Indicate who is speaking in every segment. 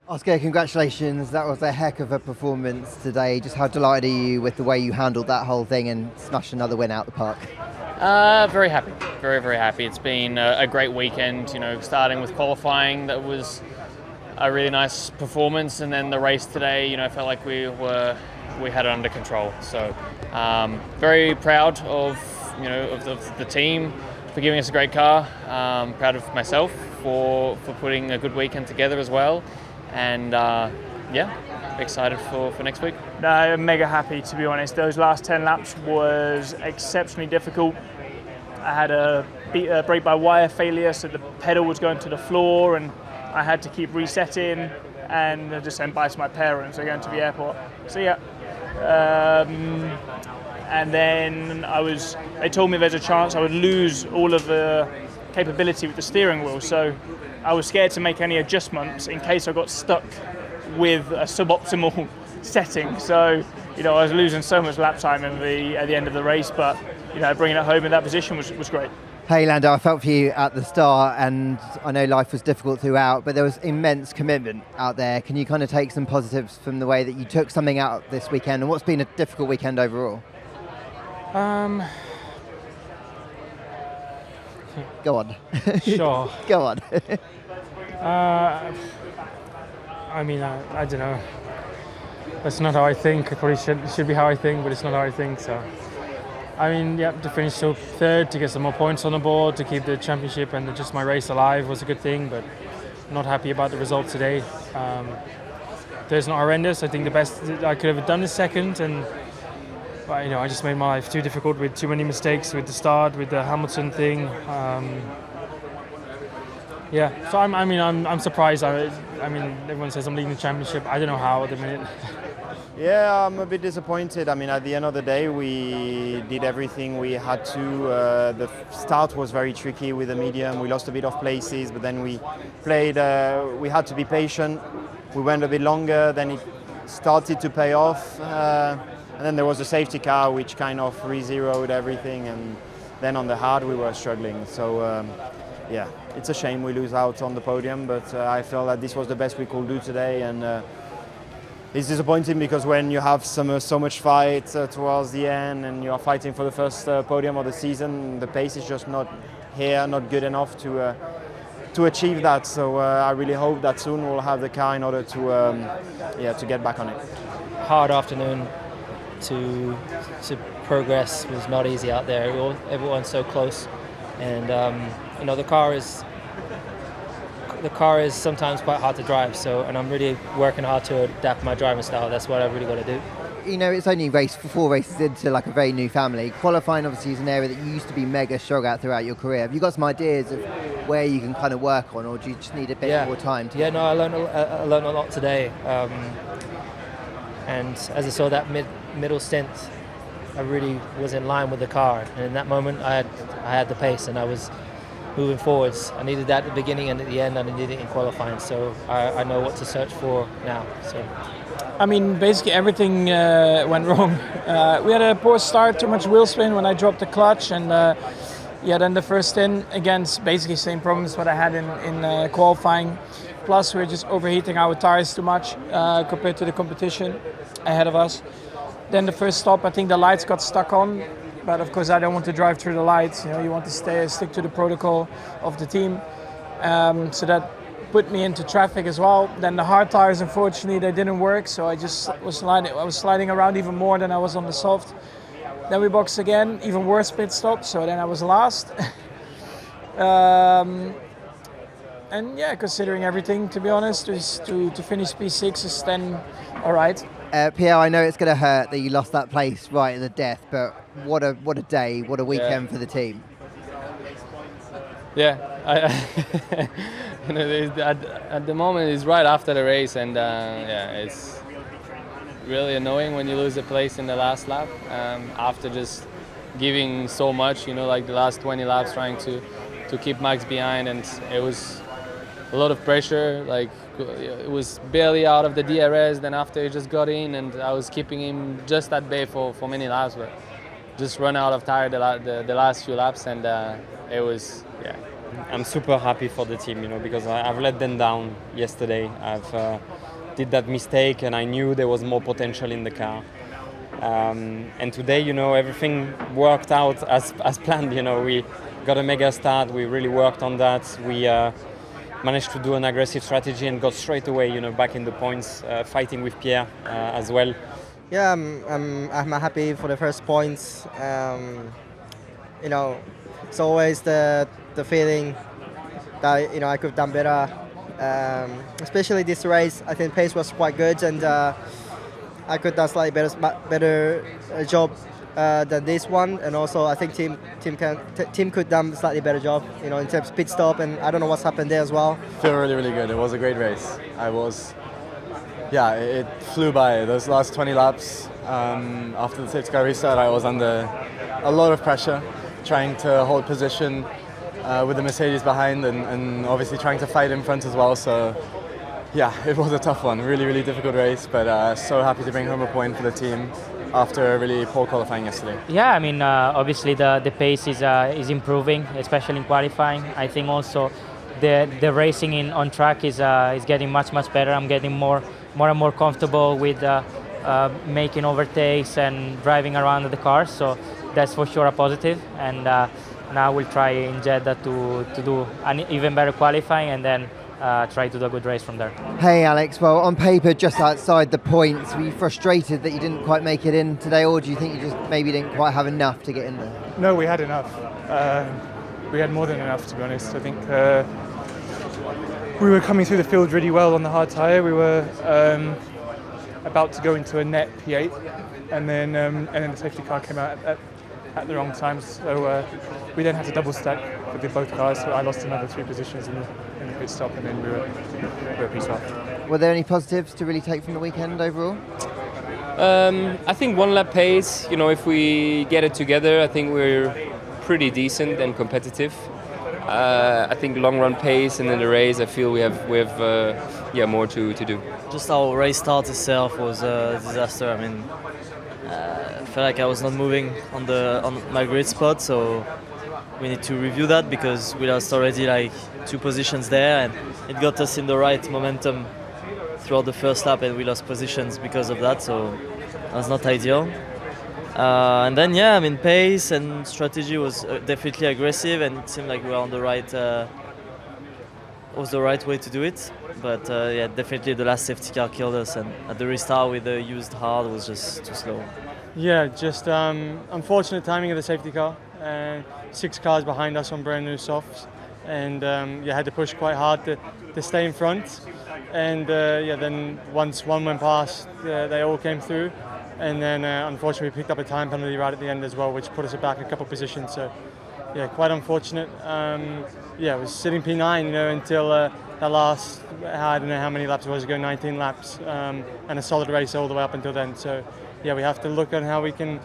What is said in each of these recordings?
Speaker 1: Oscar, congratulations. That was a heck of a performance today. Just how delighted are you with the way you handled that whole thing and smashed another win out the park?
Speaker 2: Very happy. Very, very happy. It's been a great weekend, starting with qualifying. That was a really nice performance, and then the race today, felt like we had it under control. So very proud of the team for giving us a great car. Proud of myself for putting a good weekend together as well. And excited for next week.
Speaker 3: I'm mega happy, to be honest. Those last 10 laps was exceptionally difficult. I had a brake-by-wire failure, so the pedal was going to the floor, and I had to keep resetting, and I just sent bye to my parents. They're going to the airport. So and then they told me there's a chance I would lose all of the capability with the steering wheel. So I was scared to make any adjustments in case I got stuck with a suboptimal setting. So, I was losing so much lap time at the end of the race, but, bringing it home in that position was great.
Speaker 1: Hey Lando, I felt for you at the start, and I know life was difficult throughout, but there was immense commitment out there. Can you kind of take some positives from the way that you took something out this weekend, and what's been a difficult weekend overall? Go on.
Speaker 4: Sure.
Speaker 1: Go on.
Speaker 4: I don't know. That's not how I think. It probably should be how I think, but it's not how I think. So, to finish so third, to get some more points on the board, to keep the championship and just my race alive was a good thing, but not happy about the result today. There's not horrendous. I think the best I could have done is second, but I just made my life too difficult with too many mistakes with the start, with the Hamilton thing. So I'm surprised. Everyone says I'm leading the championship. I don't know how at the minute.
Speaker 5: Yeah, I'm a bit disappointed. At the end of the day, we did everything we had to. The start was very tricky with the medium. We lost a bit of places, but then we played. We had to be patient. We went a bit longer. Then it started to pay off. And then there was a safety car which kind of re-zeroed everything, and then on the hard we were struggling. So it's a shame we lose out on the podium, but I felt that this was the best we could do today, and it's disappointing because when you have so much fight towards the end and you are fighting for the first podium of the season, the pace is just not here, not good enough to achieve that. So I really hope that soon we'll have the car in order to get back on it.
Speaker 6: Hard afternoon. To progress was not easy out there. Everyone's so close, and the car is sometimes quite hard to drive. So, and I'm really working hard to adapt my driving style. That's what I've really got to do.
Speaker 1: It's only 4 races into like a very new family. Qualifying obviously is an area that you used to be mega strong at throughout your career. Have you got some ideas of where you can kind of work on, or do you just need a bit more time?
Speaker 6: I learned a lot today. And as I saw that middle stint, I really was in line with the car. And in that moment, I had the pace and I was moving forwards. I needed that at the beginning and at the end, and I needed it in qualifying. So I know what to search for now. So.
Speaker 3: Basically everything went wrong. We had a poor start, too much wheel spin when I dropped the clutch, and then the first stint, again, basically same problems what I had in qualifying. Plus, we're just overheating our tires too much compared to the competition ahead of us. Then the first stop, I think the lights got stuck on, but of course I don't want to drive through the lights. You want to stick to the protocol of the team. So that put me into traffic as well. Then the hard tires, unfortunately, they didn't work, so I was sliding around even more than I was on the soft. Then we boxed again, even worse pit stop, so then I was last. Considering everything, to be honest, to finish P6 is then all right.
Speaker 1: Pierre, I know it's going to hurt that you lost that place right at the death, but what a day, what a weekend for the team.
Speaker 7: Yeah, at the moment it's right after the race, and it's really annoying when you lose a place in the last lap after just giving so much, like the last 20 laps trying to keep Max behind, and it was a lot of pressure. Like it was barely out of the DRS, then after he just got in, and I was keeping him just at bay for many laps, but just run out of tire the last few laps, and it was
Speaker 8: I'm super happy for the team, because I've let them down yesterday. I've did that mistake, and I knew there was more potential in the car. And today, everything worked out as planned. We got a mega start. We really worked on that. We managed to do an aggressive strategy and got straight away, back in the points, fighting with Pierre as well.
Speaker 9: Yeah, I'm happy for the first points. It's always the feeling that I could have done better. Especially this race, I think pace was quite good, and I could have slightly better job than this one. And also, I think team could done slightly better job, in terms of pit stop, and I don't know what's happened there as well.
Speaker 10: Feel really, really good. It was a great race. It flew by. Those last 20 laps after the safety car restart, I was under a lot of pressure, trying to hold position with the Mercedes behind, and obviously trying to fight in front as well. So, yeah, it was a tough one. Really, really difficult race, but so happy to bring home a point for the team after a really poor qualifying yesterday.
Speaker 11: Yeah, I mean, obviously the pace is improving, especially in qualifying. I think also the racing on track is getting much better. I'm getting more and more comfortable with making overtakes and driving around the car. So that's for sure a positive. And now we'll try in Jeddah to do an even better qualifying, and then try to do a good race from there.
Speaker 1: Hey Alex, well on paper just outside the points, were you frustrated that you didn't quite make it in today, or do you think you just maybe didn't quite have enough to get in there?
Speaker 12: No, we had enough. We had more than enough, to be honest. I think we were coming through the field really well on the hard tyre. We were about to go into a net P8, and then the safety car came out at the wrong time, so we then had to double stack with both cars, so I lost another 3 positions in the pit stop, and then we were pretty off.
Speaker 1: Were there any positives to really take from the weekend overall?
Speaker 7: I think one lap pace, if we get it together, I think we're pretty decent and competitive. I think long run pace and then the race, I feel we have more to do.
Speaker 13: Just our race start itself was a disaster. I mean, I felt like I was not moving on my grid spot, so we need to review that because we lost already like 2 positions there, and it got us in the right momentum throughout the first lap, and we lost positions because of that, so that was not ideal. And then pace and strategy was definitely aggressive, and it seemed like we were on the right was the right way to do it. But definitely the last safety car killed us, and at the restart with the used hard was just too slow.
Speaker 12: Yeah, just unfortunate timing of the safety car. 6 cars behind us on brand new softs, and you had to push quite hard to stay in front. And then once one went past, they all came through. And then unfortunately we picked up a time penalty right at the end as well, which put us back a couple of positions. So quite unfortunate. It was sitting P9, until the last, I don't know how many laps it was ago, 19 laps, and a solid race all the way up until then. So we have to look on how we can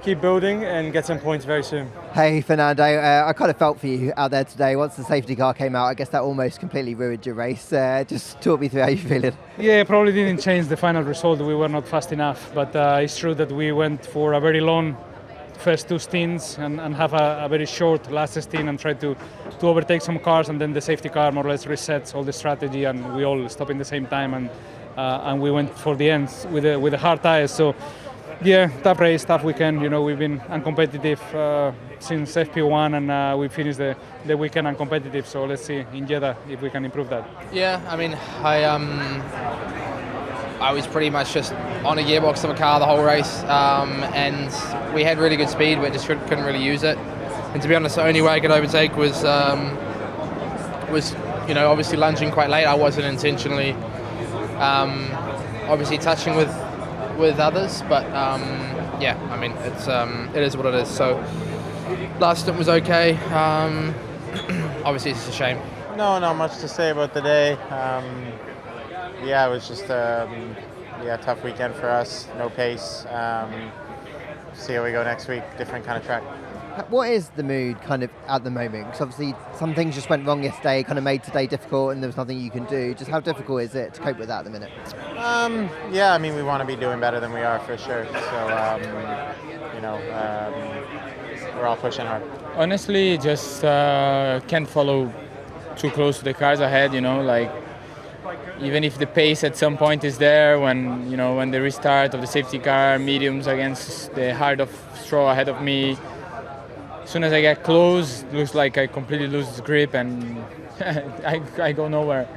Speaker 12: keep building and get some points very soon.
Speaker 1: Hey Fernando, I kind of felt for you out there today. Once the safety car came out, I guess that almost completely ruined your race. Just talk me through how you feeling.
Speaker 14: Yeah, probably didn't change the final result. We were not fast enough, but it's true that we went for a very long first 2 stints and have a very short last stint and tried to overtake some cars, and then the safety car more or less resets all the strategy, and we all stop in the same time, and we went for the ends with the hard tires. So tough race, tough weekend. We've been uncompetitive since FP1, and we finished the weekend uncompetitive. So let's see in Jeddah if we can improve that.
Speaker 15: Yeah, I mean, I was pretty much just on a gearbox of a car the whole race, and we had really good speed, but just couldn't really use it. And to be honest, the only way I could overtake was obviously lunging quite late. I wasn't intentionally obviously touching with others, but it is what it is. So last stint was okay. Obviously it's a shame.
Speaker 5: No, not much to say about the day. It was just a tough weekend for us. No pace. See how we go next week. Different kind of track.
Speaker 1: What is the mood kind of at the moment? Because obviously some things just went wrong yesterday, kind of made today difficult, and there was nothing you can do. Just how difficult is it to cope with that at the minute?
Speaker 5: We want to be doing better than we are for sure. So, we're all pushing hard.
Speaker 16: Honestly, just can't follow too close to the cars ahead. Like even if the pace at some point is there, when the restart of the safety car, mediums against the hard of straw ahead of me. As soon as I get close, it looks like I completely lose grip and I go nowhere.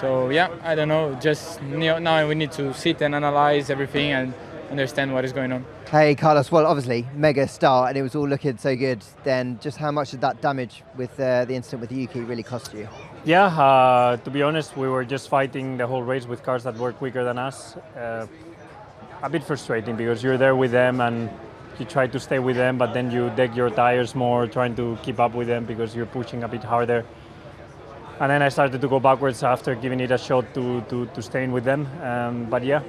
Speaker 16: So yeah, I don't know. Just now we need to sit and analyze everything and understand what is going on.
Speaker 1: Hey Carlos, well obviously mega start and it was all looking so good. Then just how much did that damage with the incident with Yuki really cost you?
Speaker 17: Yeah, to be honest, we were just fighting the whole race with cars that were quicker than us. A bit frustrating because you're there with them and you try to stay with them, but then you deck your tires more trying to keep up with them because you're pushing a bit harder. And then I started to go backwards after giving it a shot to staying with them. But yeah,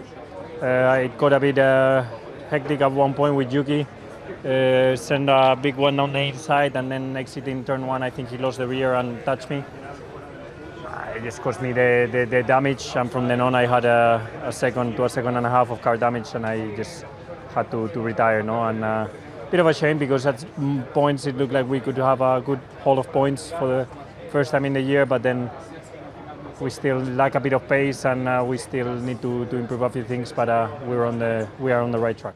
Speaker 17: it got a bit hectic at one point with Yuki. Sent a big one on the inside and then exiting turn one, I think he lost the rear and touched me. It just cost me the damage, and from then on I had a second to a second and a half of car damage and I just had to retire. And a bit of a shame because at points it looked like we could have a good haul of points for the first time in the year, but then we still lack a bit of pace and we still need to improve a few things, but we are on the right track.